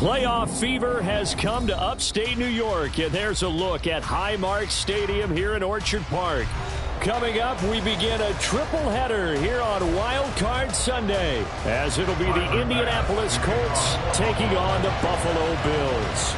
Playoff fever has come to upstate New York, and there's a look at Highmark Stadium here in Orchard Park. Coming up, we begin a triple header here on Wild Card Sunday, as it'll be the Indianapolis Colts taking on the Buffalo Bills.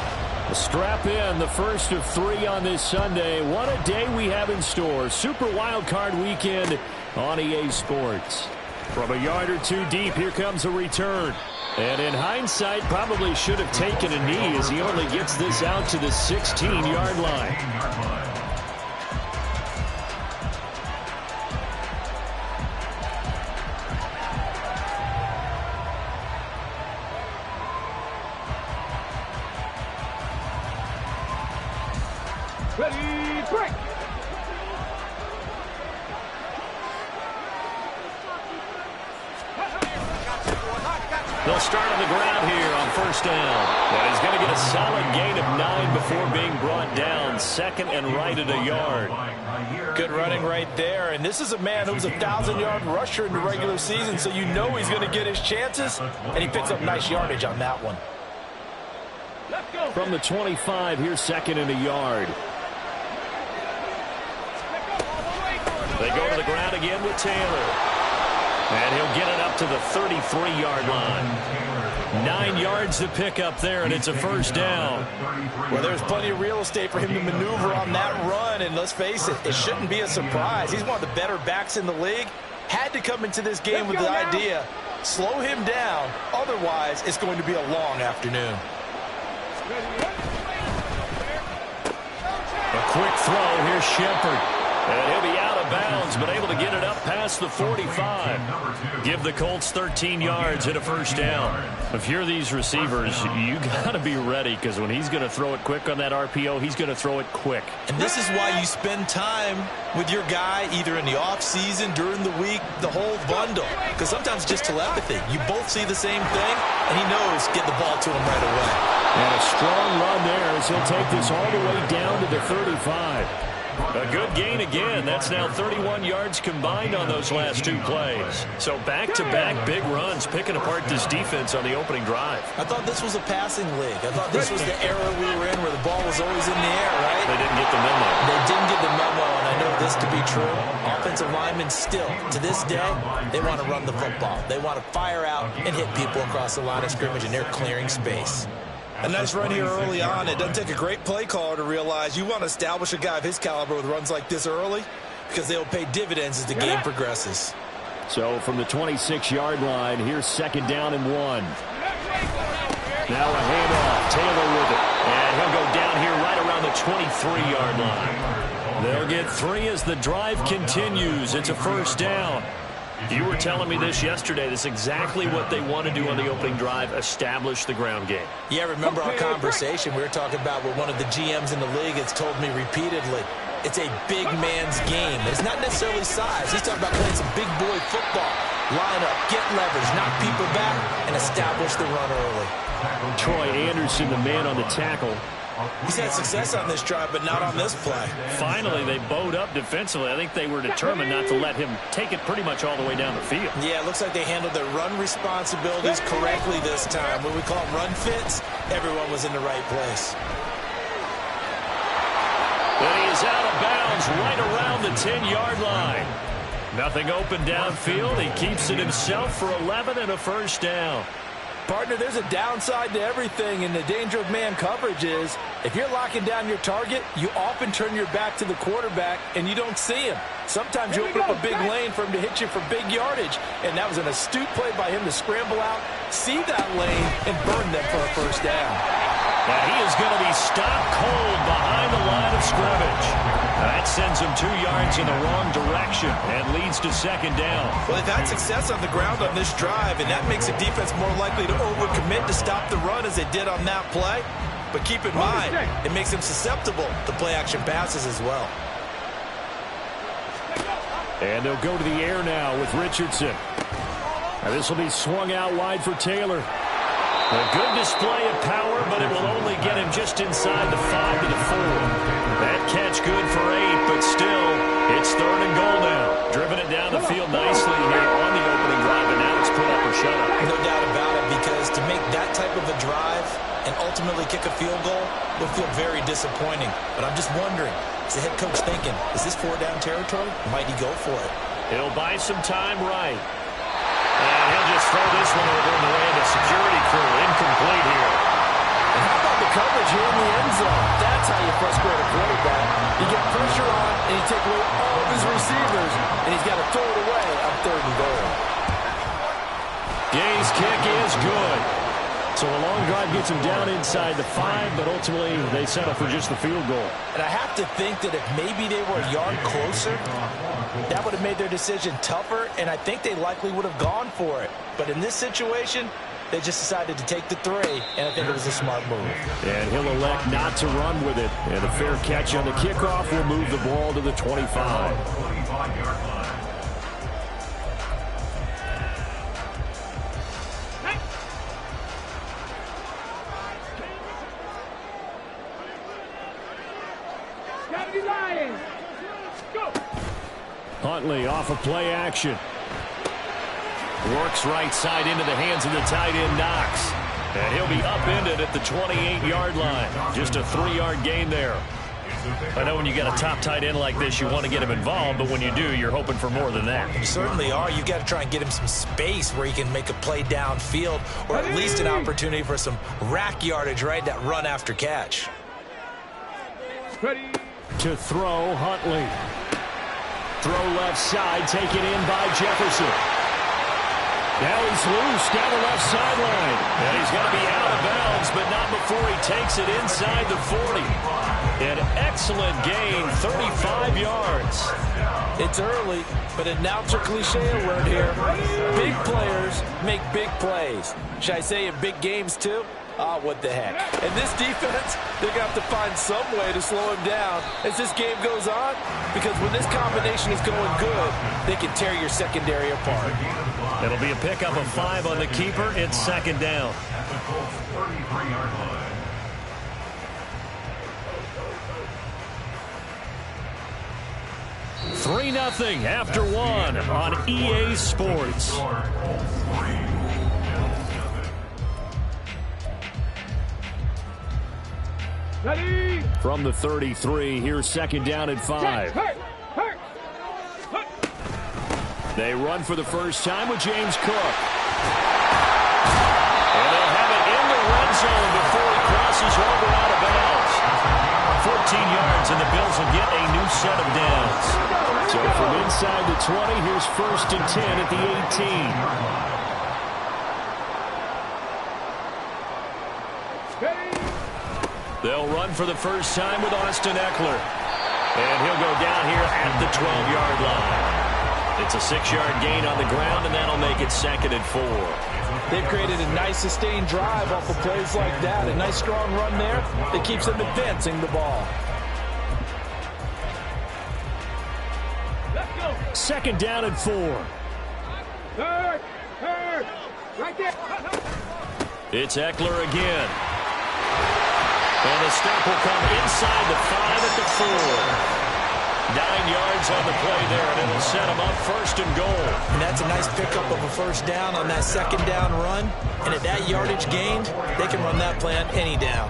Strap in, the first of three on this Sunday. What a day we have in store. Super Wild Card Weekend on EA Sports. From a yard or two deep, here comes a return. And in hindsight, probably should have taken a knee as he only gets this out to the 16-yard line. Ready, break! They'll start on the ground here on first down. But he's going to get a solid gain of 9 before being brought down. Second and right at a yard. Good running right there. And this is a man who's a 1,000-yard rusher in the regular season, so you know he's going to get his chances. And he picks up nice yardage on that one. From the 25, here's second and a yard. They go to the ground again with Taylor. And he'll get it up to the 33-yard line. 9 yards to pick up there, and it's a first down. Well, there's plenty of real estate for him to maneuver on that run, and let's face it, it shouldn't be a surprise. He's one of the better backs in the league. Had to come into this game with the idea, slow him down, otherwise it's going to be a long afternoon. A quick throw, here's Shepard. And he'll be out of bounds, but able to get it up past the 45. Give the Colts 13 yards and a first down. If you're these receivers, you got to be ready, because when he's going to throw it quick on that RPO, he's going to throw it quick. And this is why you spend time with your guy either in the offseason, during the week, the whole bundle. Because sometimes it's just telepathy. You both see the same thing, and he knows get the ball to him right away. And a strong run there as he'll take this all the way down to the 35. A good gain again. That's now 31 yards combined on those last two plays. So back-to-back big runs, picking apart this defense on the opening drive. I thought this was a passing league. I thought this was the era we were in where the ball was always in the air, right? They didn't get the memo. They didn't get the memo, and I know this to be true. Offensive linemen still, to this day, they want to run the football. They want to fire out and hit people across the line of scrimmage, and they're clearing space. A nice run here early on. It doesn't take a great play caller to realize you want to establish a guy of his caliber with runs like this early, because they'll pay dividends as the game progresses. So from the 26-yard line, here's second down and 1. Now a handoff. Taylor with it. And he'll go down here right around the 23-yard line. They'll get 3 as the drive continues. It's a first down. You were telling me this yesterday. This is exactly what they want to do on the opening drive, establish the ground game. Yeah, remember our conversation. We were talking about what one of the GMs in the league has told me repeatedly. It's a big man's game. It's not necessarily size. He's talking about playing some big boy football. Line up, get leverage, knock people back, and establish the run early. Troy Anderson, the man on the tackle. He's had success on this drive, but not on this play. Finally, they bowed up defensively. I think they were determined not to let him take it pretty much all the way down the field. Yeah, it looks like they handled their run responsibilities correctly this time. When we call them run fits, everyone was in the right place. And he is out of bounds right around the 10-yard line. Nothing open downfield. He keeps it himself for 11 and a first down. Partner, there's a downside to everything, and the danger of man coverage is if you're locking down your target, you often turn your back to the quarterback and you don't see him. Sometimes you open up a big lane for him to hit you for big yardage, and that was an astute play by him to scramble out, see that lane, and burn them for a first down. And he is going to be stopped cold behind the line of scrimmage. That sends him 2 yards in the wrong direction and leads to second down. Well, they've had success on the ground on this drive, and that makes a defense more likely to overcommit to stop the run as they did on that play. But keep in mind, it makes them susceptible to play-action passes as well. And they'll go to the air now with Richardson. And this will be swung out wide for Taylor. A good display of power, but it will only get him just inside the 5 to the 4. That catch good for 8, but still, it's third and goal now. Driven it down the field nicely here on the opening drive, and now it's put up or shut up. No doubt about it, because to make that type of a drive, ultimately kick a field goal, it'll feel very disappointing. But I'm just wondering, is the head coach thinking, is this 4-down territory? Might he go for it? He'll buy some time right. And he'll just throw this one over in the way of the security crew. Incomplete here. And how about the coverage here in the end zone? That's how you frustrate a quarterback. You get pressure on, and you take away all of his receivers, and he's got to throw it away on 3rd and goal. Gay's kick is good. So a long drive gets him down inside the 5, but ultimately they settle for just the field goal. And I have to think that if maybe they were a yard closer, that would have made their decision tougher, and I think they likely would have gone for it. But in this situation, they just decided to take the 3, and I think it was a smart move. And he'll elect not to run with it. And a fair catch on the kickoff will move the ball to the 25. Huntley off of play action. Works right side into the hands of the tight end Knox. And he'll be upended at the 28-yard line. Just a 3-yard gain there. I know when you got a top tight end like this, you want to get him involved, but when you do, you're hoping for more than that. You certainly are. You've got to try and get him some space where he can make a play downfield, or at least an opportunity for some rack yardage, right? That run after catch. Ready. To throw, Huntley. Throw left side, taken in by Jefferson. Now he's loose down the left sideline. And he's going to be out of bounds, but not before he takes it inside the 40. An excellent gain, 35 yards. It's early, but announcer cliche alert here. Big players make big plays. Should I say in big games too? Ah, what the heck. And this defense, they're going to have to find some way to slow him down as this game goes on, because when this combination is going good, they can tear your secondary apart. It'll be a pickup of 5 on the keeper. It's 2nd down. 3-0 after 1 on EA Sports. Ready. From the 33, here's 2nd down and 5. They run for the first time with James Cook. And they'll have it in the red zone before he crosses over out of bounds. 14 yards, and the Bills will get a new set of downs. So from inside the 20, here's 1st and 10 at the 18. They'll run for the first time with Austin Eckler. And he'll go down here at the 12-yard line. It's a 6-yard gain on the ground, and that'll make it 2nd and 4. They've created a nice sustained drive off of plays like that. A nice strong run there that keeps them advancing the ball. Let's go. 2nd down and 4. Third. Right there. It's Eckler again. And the stop will come inside the 5 at the 4. 9 yards on the play there, and it'll set them up 1st and goal. And that's a nice pickup of a 1st down on that 2nd down run. And at that yardage gained, they can run that play on any down.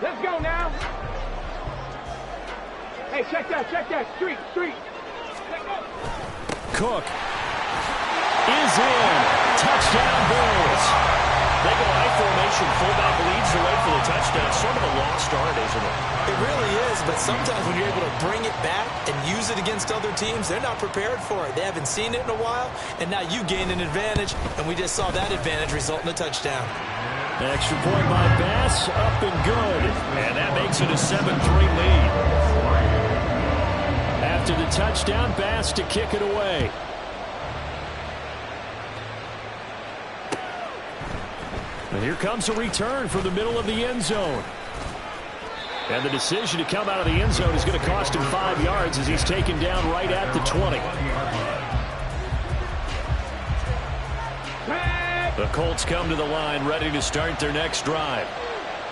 Let's go now. Hey, check that. Street. Let's go. Cook is in. Touchdown, Bills. They go I formation. Fullback leads the way for the touchdown. Sort of a lost art, isn't it? It really is, but sometimes when you're able to bring it back and use it against other teams, they're not prepared for it. They haven't seen it in a while, and now you gained an advantage, and we just saw that advantage result in a touchdown. Extra point by Bass, up and good. And that makes it a 7-3 lead. After the touchdown, Bass to kick it away. And here comes a return from the middle of the end zone. And the decision to come out of the end zone is going to cost him 5 yards as he's taken down right at the 20. The Colts come to the line ready to start their next drive.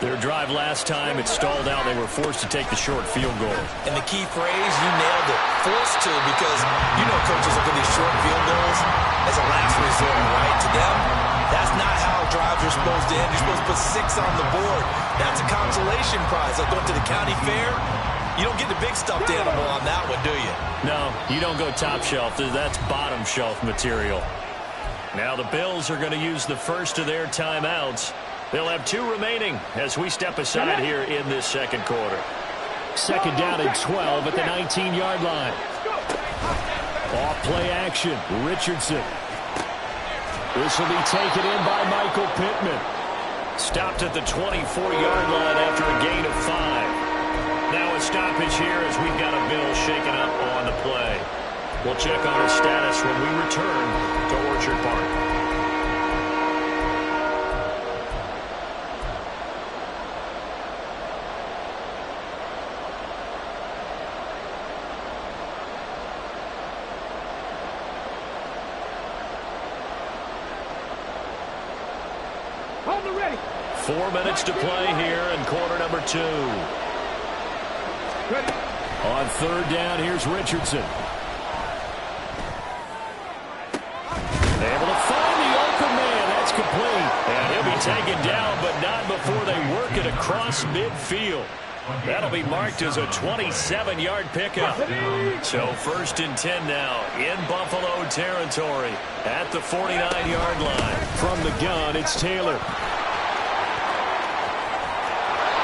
Their drive last time, it stalled out. They were forced to take the short field goal. And the key phrase, you nailed it. Forced to, because you know coaches look at these short field goals as a last resort, right? To them, that's not how drives are supposed to end. You're supposed to put 6 on the board. That's a consolation prize. Like going to the county fair, you don't get the big stuffed animal on that one, do you? No, you don't go top shelf. That's bottom shelf material. Now the Bills are going to use the first of their timeouts. They'll have 2 remaining as we step aside here in this second quarter. Second down and 12 at the 19-yard line. Off play action, Richardson. This will be taken in by Michael Pittman. Stopped at the 24-yard line after a gain of 5. Now a stoppage here as we've got a Bill shaken up on the play. We'll check on his status when we return to Orchard Park. Hold it ready. 4 minutes to play here in quarter number 2. Ready. On third down, here's Richardson. Able to find the open man. That's complete. And he'll be taken down, but not before they work it across midfield. That'll be marked as a 27-yard pickup. So first and 10 now in Buffalo territory at the 49-yard line. From the gun, it's Taylor.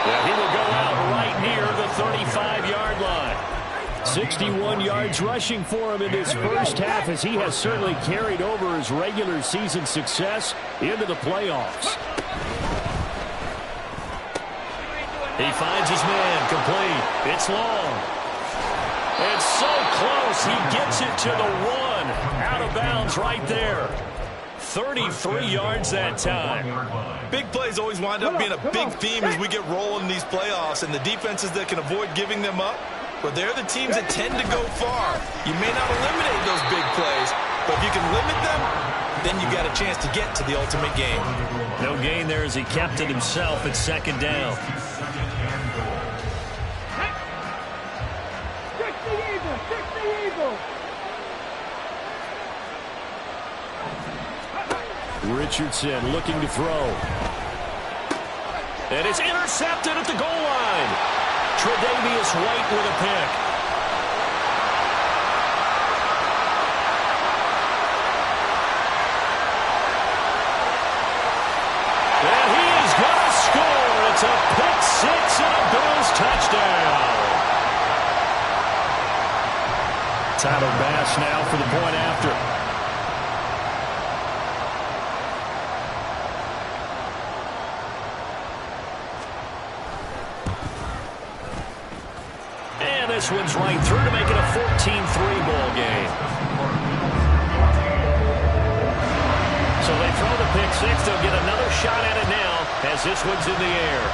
Yeah, he will go out right near the 35-yard line. 61 yards rushing for him in this first half, as he has certainly carried over his regular season success into the playoffs. He finds his man, complete. It's long. It's so close. He gets it to the 1. Out of bounds right there. 33 yards that time. Big plays always wind up being a big theme as we get rolling in these playoffs, and the defenses that can avoid giving them up, but they're the teams that tend to go far. You may not eliminate those big plays, but if you can limit them, then you got a chance to get to the ultimate game. No gain there as he kept it himself at second down. Richardson looking to throw. And it's intercepted at the goal line. Tre'Davious White with a pick. And he is going to score. It's a pick 6 and a Bills touchdown. Tyler Bass now for the point after. This one's right through to make it a 14-3 ball game. So they throw the pick 6. They'll get another shot at it now as this one's in the air.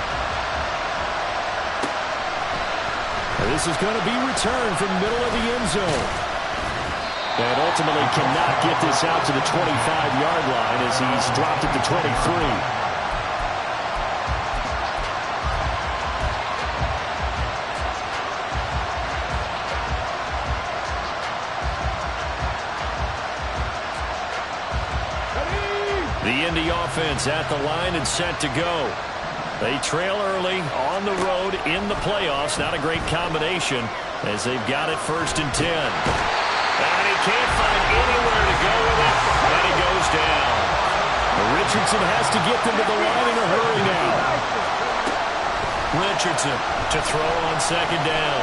And this is going to be returned from the middle of the end zone. And ultimately cannot get this out to the 25-yard line as he's dropped at the 23. The Indy offense at the line and set to go. They trail early on the road in the playoffs. Not a great combination as they've got it first and 10. And he can't find anywhere to go with it, and he goes down. Richardson has to get them to the line in a hurry now. Richardson to throw on second down.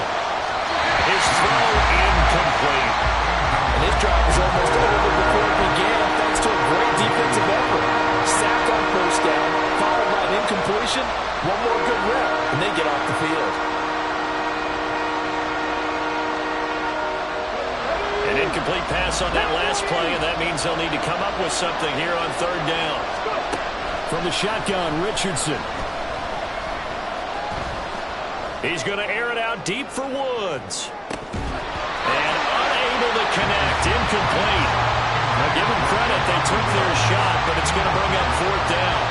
His throw incomplete. And this drive was almost over before it began, thanks to a great defensive effort. Sack on first down, followed by an incompletion. One more good rep, and they get off the field. An incomplete pass on that last play, and that means they'll need to come up with something here on third down. From the shotgun, Richardson. He's going to air it out deep for Woods. And unable to connect, incomplete. Now give them credit, they took their shot, but it's going to bring up fourth down.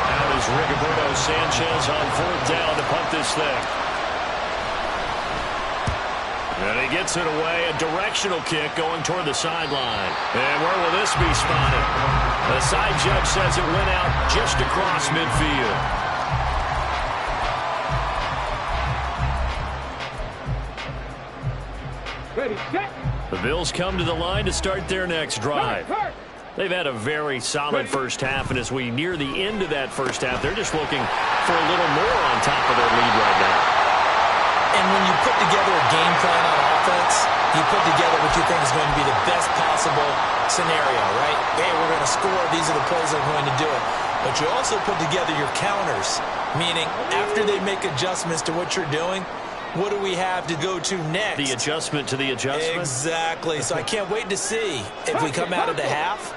Out is Rigoberto Sanchez on 4th down to punt this thing. And he gets it away. A directional kick going toward the sideline. And where will this be spotted? The side judge says it went out just across midfield. Ready, set. The Bills come to the line to start their next drive. They've had a very solid first half, and as we near the end of that first half, they're just looking for a little more on top of their lead right now. And when you put together a game plan on offense, you put together what you think is going to be the best possible scenario, right? Hey, we're going to score. These are the plays that are going to do it. But you also put together your counters, meaning after they make adjustments to what you're doing, what do we have to go to next? The adjustment to the adjustment? Exactly. So I can't wait to see if we come out of the half,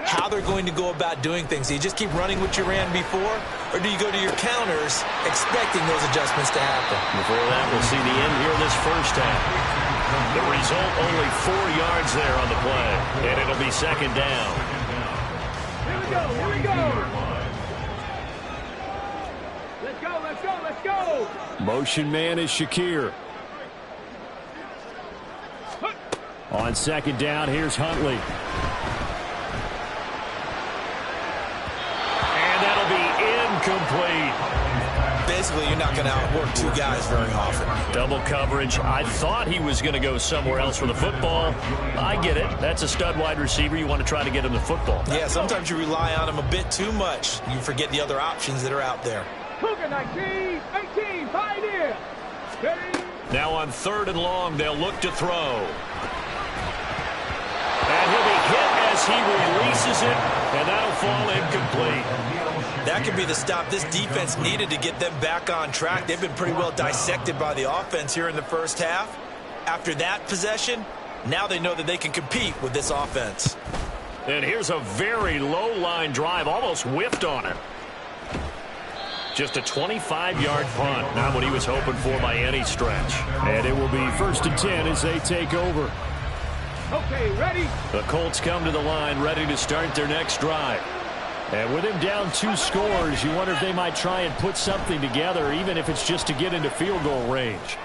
how they're going to go about doing things. Do you just keep running what you ran before, or do you go to your counters expecting those adjustments to happen? Before that, we'll see the end here this first half. The result, only 4 yards there on the play, and it'll be 2nd down. Here we go, here we go. Let's go, let's go, let's go. Motion man is Shakir. On 2nd down, here's Huntley. And that'll be incomplete. Basically, you're not going to outwork 2 guys very often. Double coverage. I thought he was going to go somewhere else with the football. I get it. That's a stud wide receiver. You want to try to get him the football. Yeah, sometimes you rely on him a bit too much. You forget the other options that are out there. Cougar 19, 18, Pioneer. Now on 3rd and long, they'll look to throw. And he'll be hit as he releases it, and that'll fall incomplete. That could be the stop this defense needed to get them back on track. They've been pretty well dissected by the offense here in the first half. After that possession, now they know that they can compete with this offense. And here's a very low-line drive, almost whiffed on it. Just a 25-yard punt, not what he was hoping for by any stretch. And it will be 1st and 10 as they take over. Okay, ready? The Colts come to the line, ready to start their next drive. And with him down 2 scores, you wonder if they might try and put something together, even if it's just to get into field goal range.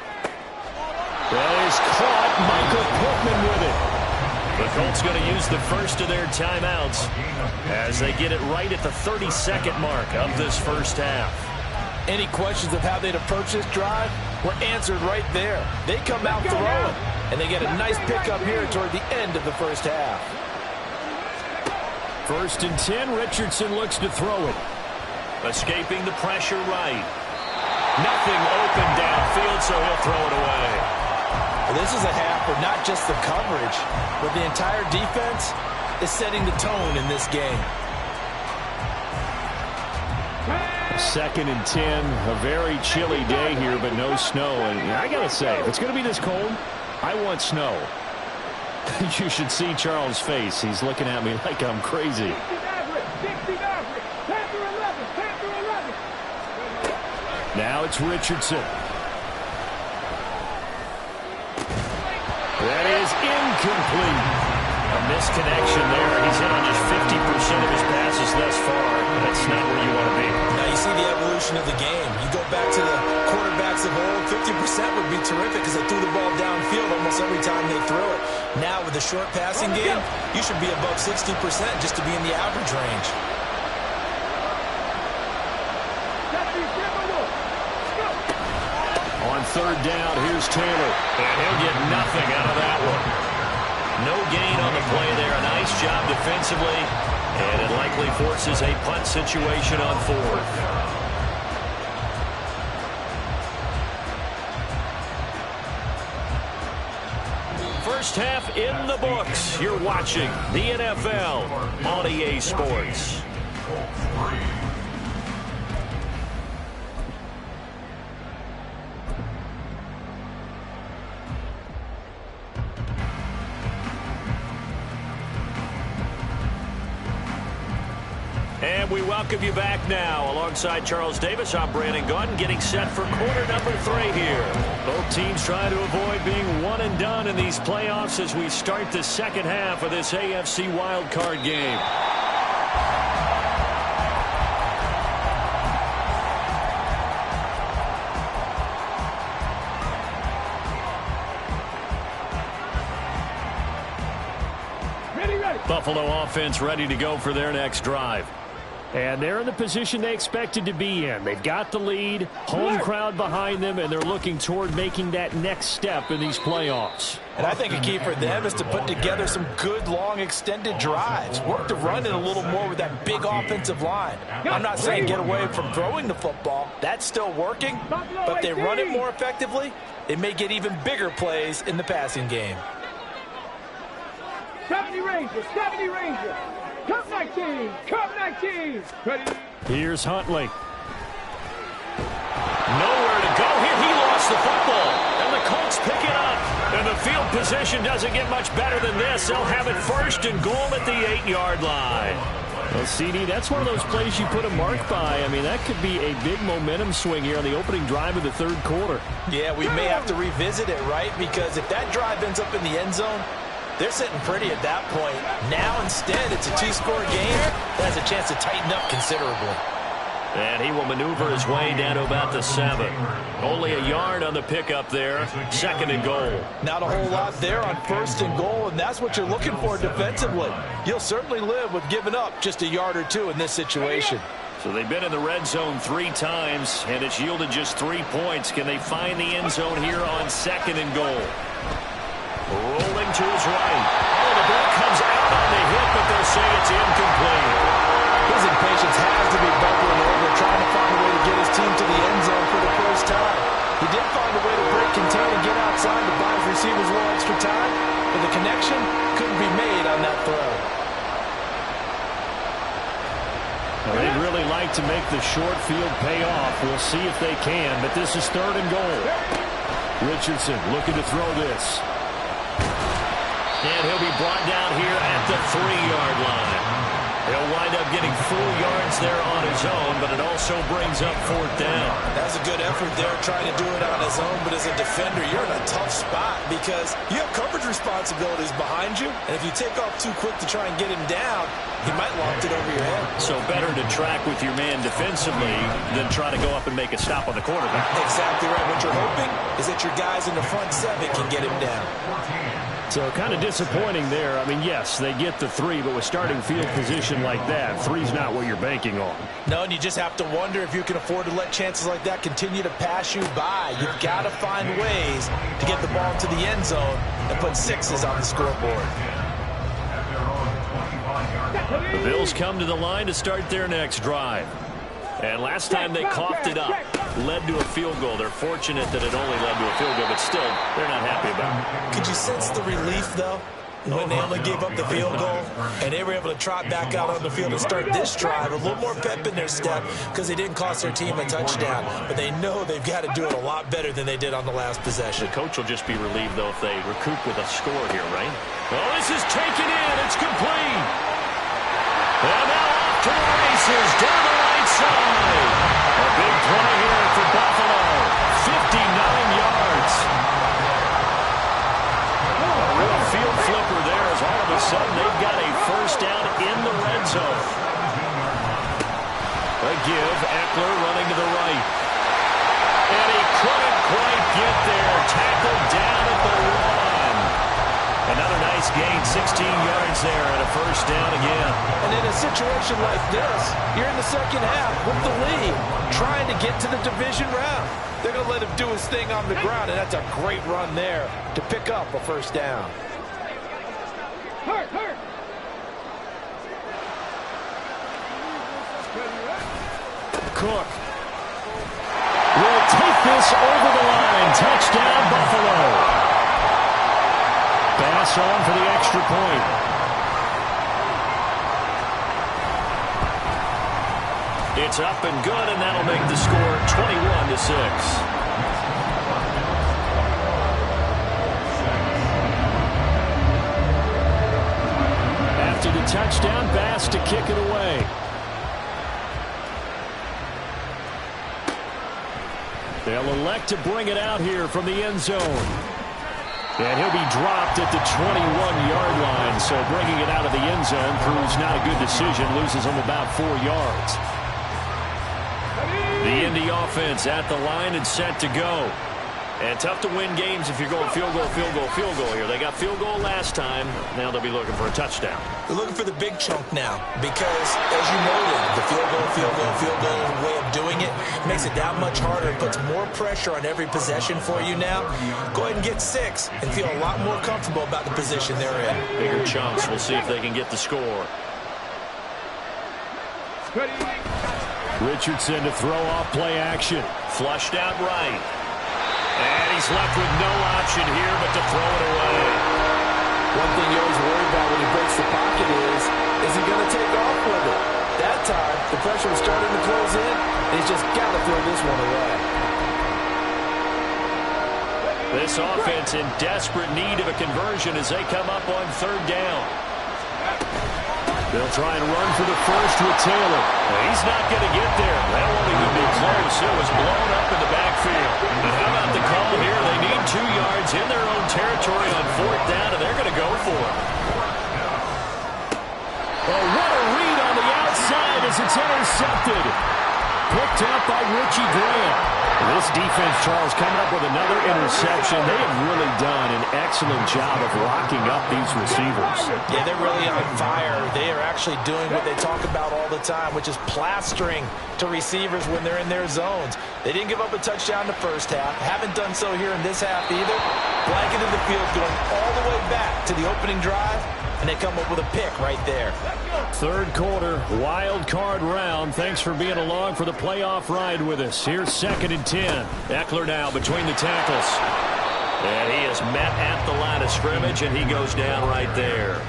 That is caught. Michael Pittman with it. The Colts going to use the first of their timeouts as they get it right at the 32nd mark of this first half. Any questions of how they'd approach this drive were answered right there. They come out throwing, and they get a nice pickup here toward the end of the first half. 1st and 10, Richardson looks to throw it. Escaping the pressure right. Nothing open downfield, so he'll throw it away. Well, this is a half where not just the coverage, but the entire defense is setting the tone in this game. 2nd and 10, a very chilly day here, but no snow. And I got to say, if it's going to be this cold, I want snow. You should see Charles' face. He's looking at me like I'm crazy. Now it's Richardson. That is incomplete. A misconnection there. He's hit on just 50% of his passes thus far. That's not where you want to be. Now you see the evolution of the game. You go back to the quarterbacks of old, 50% would be terrific because they threw the ball downfield almost every time they threw it. Now with the short passing game, you should be above 60% just to be in the average range. On 3rd down, here's Taylor. And he'll get nothing out of that one. No gain on the play there. A nice job defensively. And it likely forces a punt situation on 4th. First half in the books. You're watching the NFL on EA Sports. And we welcome you back now. Alongside Charles Davis, I'm Brandon Gunn, getting set for quarter number 3 here. Both teams trying to avoid being one and done in these playoffs as we start the second half of this AFC wildcard game. Buffalo offense ready to go for their next drive. And they're in the position they expected to be in. They've got the lead, home crowd behind them, and they're looking toward making that next step in these playoffs. And I think a key for them is to put together some good, long, extended drives. Work to run it a little more with that big offensive line. I'm not saying get away from throwing the football. That's still working. But if they run it more effectively, they may get even bigger plays in the passing game. 70 Rangers, 70 Rangers. Cup 19, Cup 19. Ready? Here's Huntley. Nowhere to go here. He lost the football. And the Colts pick it up. And the field position doesn't get much better than this. They'll have it first and goal at the 8-yard line. Well, CD, that's one of those plays you put a mark by. I mean, that could be a big momentum swing here on the opening drive of the third quarter. Yeah, we may have to revisit it, right? Because if that drive ends up in the end zone, they're sitting pretty at that point. Now, instead, it's a two-score game that has a chance to tighten up considerably. And he will maneuver his way down to about the 7. Only a yard on the pickup there. Second and goal. Not a whole lot there on first and goal, and that's what you're looking for defensively. You'll certainly live with giving up just a yard or two in this situation. So they've been in the red zone 3 times, and it's yielded just 3 points. Can they find the end zone here on second and goal? Rolling to his right. Oh, the ball comes out on the hit, but they'll say it's incomplete. His impatience has to be bubbling over, trying to find a way to get his team to the end zone for the first time. He did find a way to break contain and get outside to buy his receivers a little extra time, but the connection couldn't be made on that throw. Well, they'd really like to make the short field pay off. We'll see if they can, but this is third and goal. Richardson looking to throw this. And he'll be brought down here at the 3-yard line. He'll wind up getting 4 yards there on his own, but it also brings up 4th down. That's a good effort there, trying to do it on his own, but as a defender, you're in a tough spot because you have coverage responsibilities behind you, and if you take off too quick to try and get him down, he might loft it over your head. So better to track with your man defensively than try to go up and make a stop on the quarterback. Exactly right. What you're hoping is that your guys in the front 7 can get him down. So kind of disappointing there. I mean, yes, they get the 3, but with starting field position like that, 3's not what you're banking on. No, and you just have to wonder if you can afford to let chances like that continue to pass you by. You've got to find ways to get the ball to the end zone and put 6s on the scoreboard. The Bills come to the line to start their next drive. And last time they coughed it up, led to a field goal. They're fortunate that it only led to a field goal, but still, they're not happy about it. Could you sense the relief, though, when they only gave up the field goal and they were able to trot back out on the field and start this drive, a little more pep in their step because they didn't cost their team a touchdown, but they know they've got to do it a lot better than they did on the last possession. The coach will just be relieved, though, if they recoup with a score here, right? Oh, this is taken in. It's complete. And now off to the races down the right side. A big play here for Buffalo. 59 yards. A real field flipper there as all of a sudden they've got a first down in the red zone. A give, Eckler running to the right. And he couldn't quite get there. Tackled down at the 1. Another nice gain, 16 yards there and a first down again. And in a situation like this, you're in the second half with the lead, trying to get to the division round. They're going to let him do his thing on the ground, and that's a great run there to pick up a first down. Cook will take this over the line. Touchdown, Buffalo. Pass on for the extra point. It's up and good, and that'll make the score 21-6. After the touchdown, Bass to kick it away. They'll elect to bring it out here from the end zone. And he'll be dropped at the 21-yard line, so bringing it out of the end zone proves not a good decision, loses him about 4 yards. The Indy offense at the line and set to go. And tough to win games if you're going field goal, field goal, field goal here. They got field goal last time. Now they'll be looking for a touchdown. They're looking for the big chunk now because, as you noted, the field goal way of doing it makes it that much harder and puts more pressure on every possession for you now. Go ahead and get 6 and feel a lot more comfortable about the position they're in. Bigger chunks. We'll see if they can get the score. Richardson to throw off play action. Flushed out right. And he's left with no option here but to throw it away. One thing you always worry about when he breaks the pocket is he going to take off with it? That time, the pressure was starting to close in, and he's just got to throw this one away. This offense in desperate need of a conversion as they come up on 3rd down. They'll try and run for the first with Taylor. He's not going to get there. That won't even be close. It was blown up in the backfield. And how about the call here? They need 2 yards in their own territory on 4th down, and they're going to go for it. Oh, what a read on the outside as it's intercepted. Picked up by Richie Graham. This defense, Charles, coming up with another interception. They have really done an excellent job of locking up these receivers. Yeah, they're really on fire. They are actually doing what they talk about all the time, which is plastering to receivers when they're in their zones. They didn't give up a touchdown in the first half. Haven't done so here in this half either. Blanketed the field going all the way back to the opening drive, and they come up with a pick right there. 3rd quarter, wild card round. Thanks for being along for the playoff ride with us. Here's 2nd and 10. Eckler now between the tackles. And he is met at the line of scrimmage, and he goes down right there.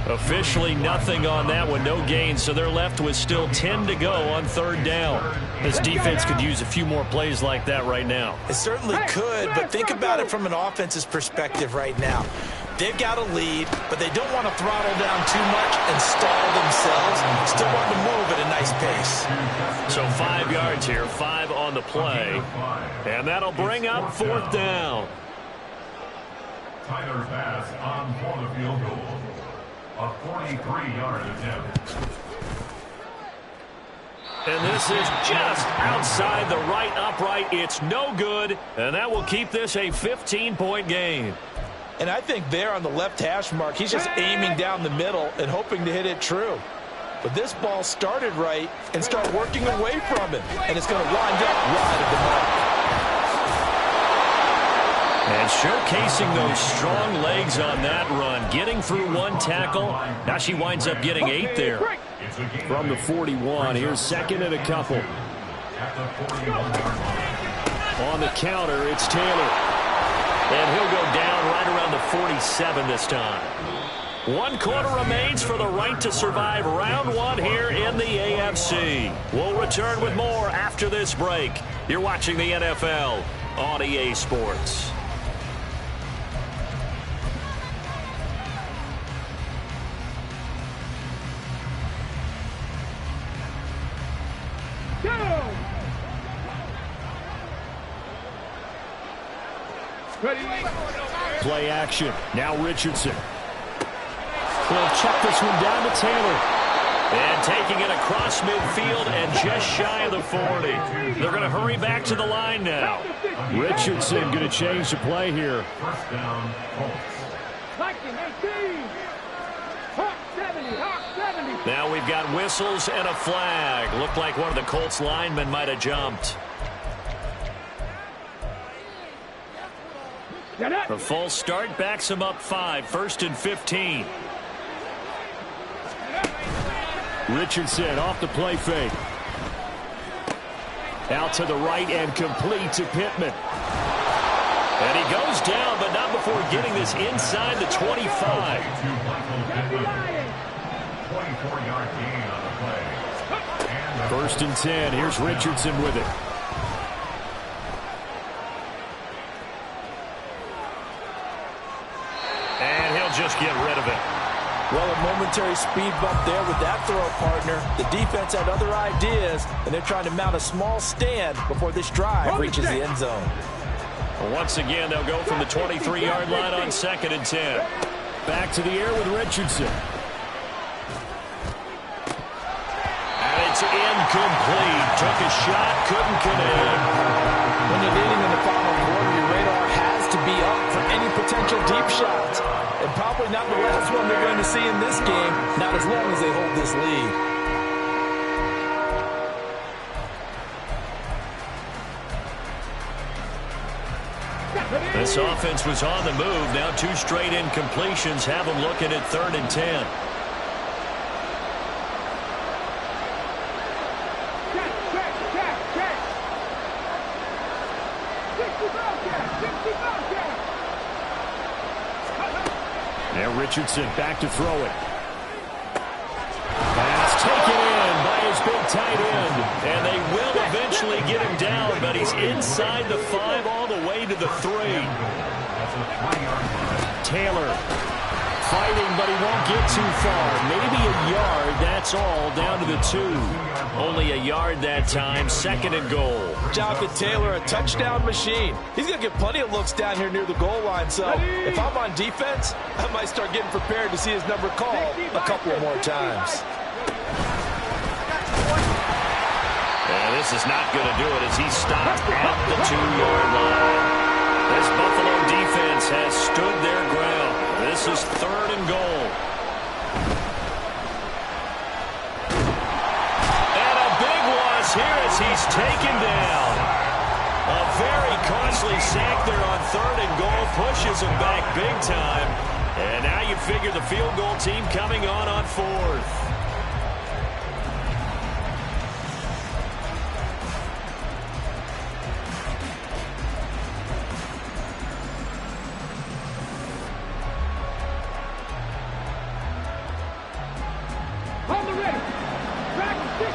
Officially nothing on that one, no gain, so they're left with still 10 to go on 3rd down. This defense could use a few more plays like that right now. It certainly could, but think about it from an offense's perspective right now. They've got a lead, but they don't want to throttle down too much and stall themselves. Still want to move at a nice pace. So 5 yards here, 5 on the play. And that'll bring up 4th down. Tyler pass on for the field goal. A 43-yard attempt. And this is just outside the right upright. It's no good, and that will keep this a 15-point game. And I think there on the left hash mark, he's just aiming down the middle and hoping to hit it true. But this ball started right and started working away from him, and it's going to wind up wide of the mark. And showcasing those strong legs on that run, getting through 1 tackle. Now she winds up getting 8 there. From the 41, here's 2nd and a couple. On the counter, it's Taylor. And he'll go down right around the 47 this time. 1 quarter remains for the right to survive round 1 here in the AFC. We'll return with more after this break. You're watching the NFL on EA Sports. Play action. Now Richardson. We'll check this one down to Taylor. And taking it across midfield and just shy of the 40. They're going to hurry back to the line now. Richardson going to change the play here. First down, Colts. Now we've got whistles and a flag. Looked like one of the Colts linemen might have jumped. A false start backs him up 5. 1st and 15. Richardson off the play fake. Out to the right and complete to Pittman. And he goes down, but not before getting this inside the 25. 24-yard gain on the play. 1st and 10. Here's Richardson with it. And he'll just get rid of it. Well, a momentary speed bump there with that throw, partner. The defense had other ideas, and they're trying to mount a small stand before this drive reaches the end zone. Well, once again, they'll go from the 23-yard line on 2nd and 10. Back to the air with Richardson. And it's incomplete. Took a shot, couldn't connect. When you're leading in the final quarter, your radar deep shots. And probably not the last one they're going to see in this game, not as long as they hold this lead. This offense was on the move. Now 2 straight incompletions have them looking at 3rd and 10. Now Richardson back to throw it. Pass taken in by his big tight end. And they will eventually get him down, but he's inside the 5 all the way to the 3. Taylor fighting, but he won't get too far. Maybe a yard, that's all, down to the 2. Only a yard that time, 2nd and goal. Jonathan Taylor, a touchdown machine. He's going to get plenty of looks down here near the goal line, so if I'm on defense, I might start getting prepared to see his number called a couple more times. And this is not going to do it as he stopped at the 2-yard line. This Buffalo defense has stood their ground. This is 3rd and goal. And a big loss here as he's taken down. A very costly sack there on 3rd and goal. Pushes him back big time. And now you figure the field goal team coming on 4th. On the ready. Track 60.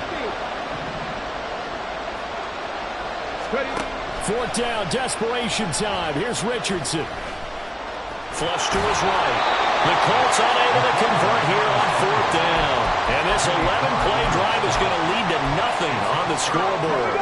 Ready. 4th down, desperation time. Here's Richardson. Flush to his right. The Colts unable to convert here on 4th down. And this 11-play drive is going to lead to nothing on the scoreboard.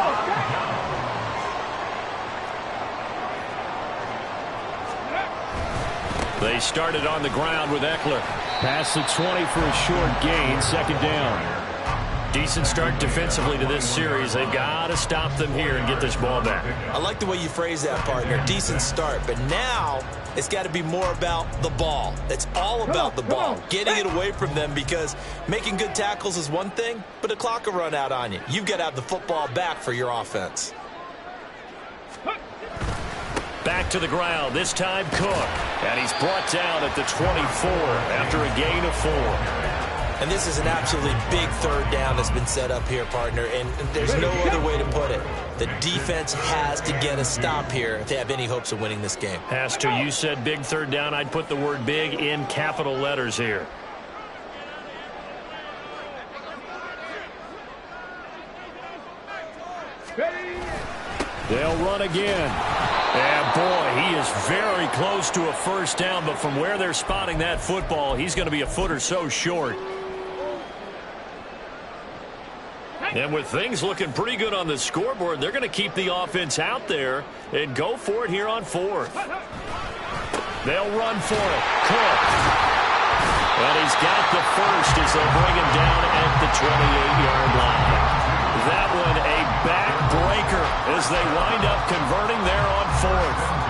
They started on the ground with Eckler. Past the 20 for a short gain, 2nd down. Decent start defensively to this series. They've got to stop them here and get this ball back. I like the way you phrase that, partner. Decent start, but now it's got to be more about the ball. It's all about the ball, getting it away from them, because making good tackles is one thing, but the clock will run out on you. You've got to have the football back for your offense. Back to the ground, this time Cook. And he's brought down at the 24 after a gain of 4. And this is an absolutely big 3rd down that's been set up here, partner, and there's no other way to put it. The defense has to get a stop here if they have any hopes of winning this game. Has to. You said big 3rd down. I'd put the word big in capital letters here. They'll run again. And, boy, he is very close to a 1st down, but from where they're spotting that football, he's going to be a foot or so short. And with things looking pretty good on the scoreboard, they're going to keep the offense out there and go for it here on 4th. They'll run for it. Cook. And he's got the 1st as they'll bring him down at the 28-yard line. That one a backbreaker as they wind up converting there on 4th.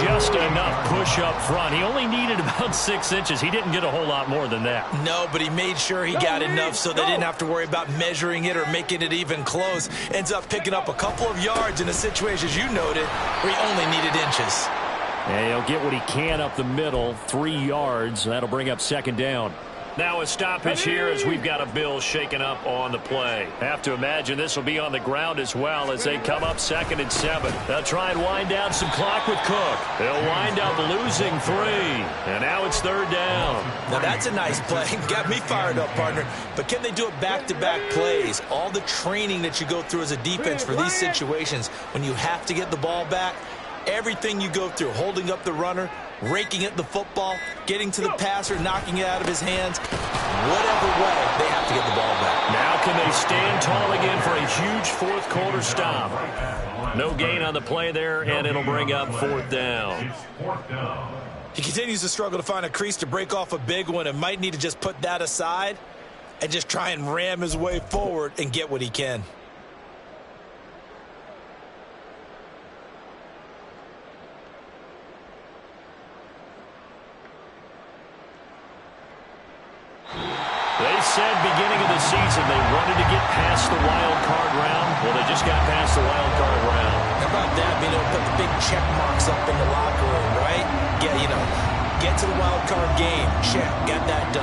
Just enough push up front. He only needed about 6 inches. He didn't get a whole lot more than that. No, but he made sure he got enough so they didn't have to worry about measuring it or making it even close. Ends up picking up a couple of yards in a situation, as you noted, where he only needed inches. And he'll get what he can up the middle, 3 yards. That'll bring up 2nd down. Now a stoppage here as we've got a Bill shaken up on the play. Have to imagine this will be on the ground as well as they come up 2nd and 7. They'll try and wind down some clock with Cook. They'll wind up losing 3. And now it's 3rd down. Now that's a nice play. Got me fired up, partner. But can they do it back-to-back plays? All the training that you go through as a defense for these situations when you have to get the ball back, everything you go through, holding up the runner, raking at the football, getting to the passer, knocking it out of his hands. Whatever way, they have to get the ball back. Now can they stand tall again for a huge 4th quarter stop? No gain on the play there, and it'll bring up 4th down. He continues to struggle to find a crease to break off a big one and might need to just put that aside and just try and ram his way forward and get what he can. said beginning of the season they wanted to get past the wild card round. Well, they just got past the wild card round. How about that, being able to put the big check marks up in the locker room, right? Get to the wild card game. Check. Got that done.